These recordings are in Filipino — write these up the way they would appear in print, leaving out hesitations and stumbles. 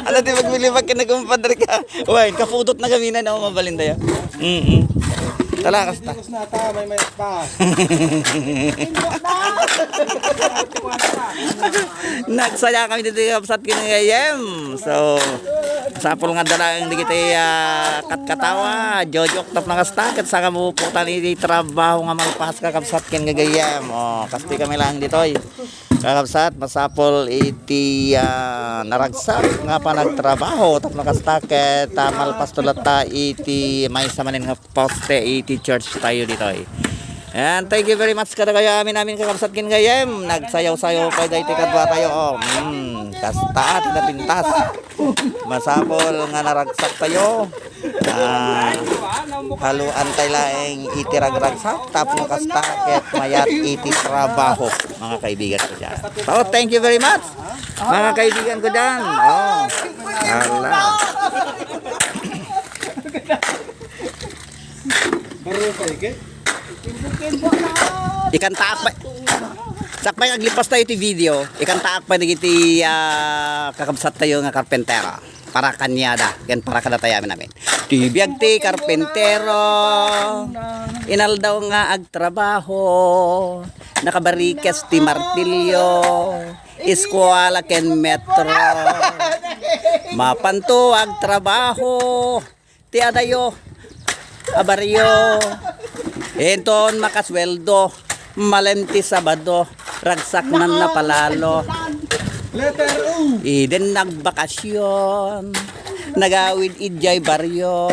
Ala di magbilibag ka na kumpadre ka. Uy, kafudot na kami na mabalin tayo. Tala kasta. May pa. Nagsaya kami dito kapsat kinangayem. So, sapol nga dalang di kita katkatawa. Jojok tap na kasta. Kat sa kamuputan ni trabaho nga malpas ka kapsat kinangayem. O, kasti kami lang dito. Kakapsat, masapol iti naragsak nga pa nagtrabaho. Tap na kasta kat malpas tulata iti may samanin nga poste iti church tayo dito. And thank you very much kada kaya amin kakapsat kinagayem. Nagsayaw-sayaw pa dito kadwa tayo. Kasta at napintas. Masapol nga naragsak tayo. Haluan tayo laing itiragragsak. Tapos kasta ket mayat iti trabaho. Mga kaibigan ko dyan. So thank you very much. Mga kaibigan ko dyan. Hala. Ikan taak pa. Sakpay aglipas tayo iti video. Ikan taak pa iti kakabsat tayo nga karpentero. Para kanyada. Yan para kada tayo namin. Tibiyag ti karpentero. Inal daw nga agtrabaho. Nakabarikes ti martilyo. Eskwala ken metro. Mapanto agtrabaho. Ti adayo. Abaryo. Enton makasweldo. Malenti Sabado. Ragsak man na palalo. Iden nagbakasyon. Nagawid idjay baryo.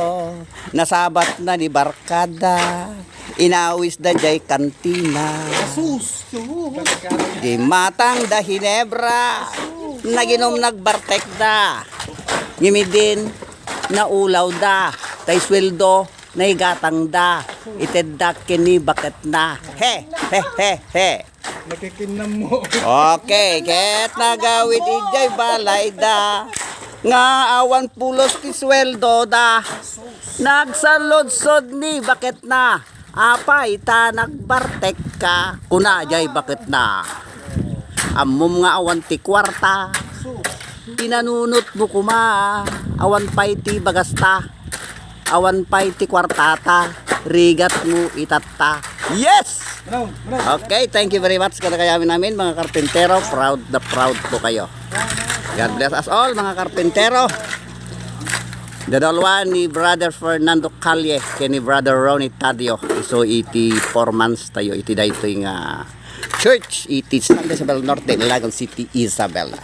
Nasabat na ni barkada. Inawis da jay kantina. Di matang da hinebra. Naginom nagbartek da. Ngimidin na ulaw da. Tay sweldo na igatang da. Itedak kini bakit na. He. Nakikinam mo. Okay, ket nagawid ijay balay da. Nga awan pulos ti sweldo da. Nagsalod-sod ni bakit na. Apay ta nagbartek ka. Kuna jay bakit na. Amom nga awan ti kwarta. Pinanunot mo kuma. Awan pay ti bagasta. Awan pay ti kwartata. Rigat mo itata. Yes! Okay, thank you very much kada kayamin namin mga karpentero. Proud na proud po kayo. God bless us all mga karpentero. Dadalwa ni Brother Fernando Calle kay ni Brother Ronnie Tadio. So iti 4 months tayo iti dayto nga church iti San Isabel Norte, Lagon City, Isabela.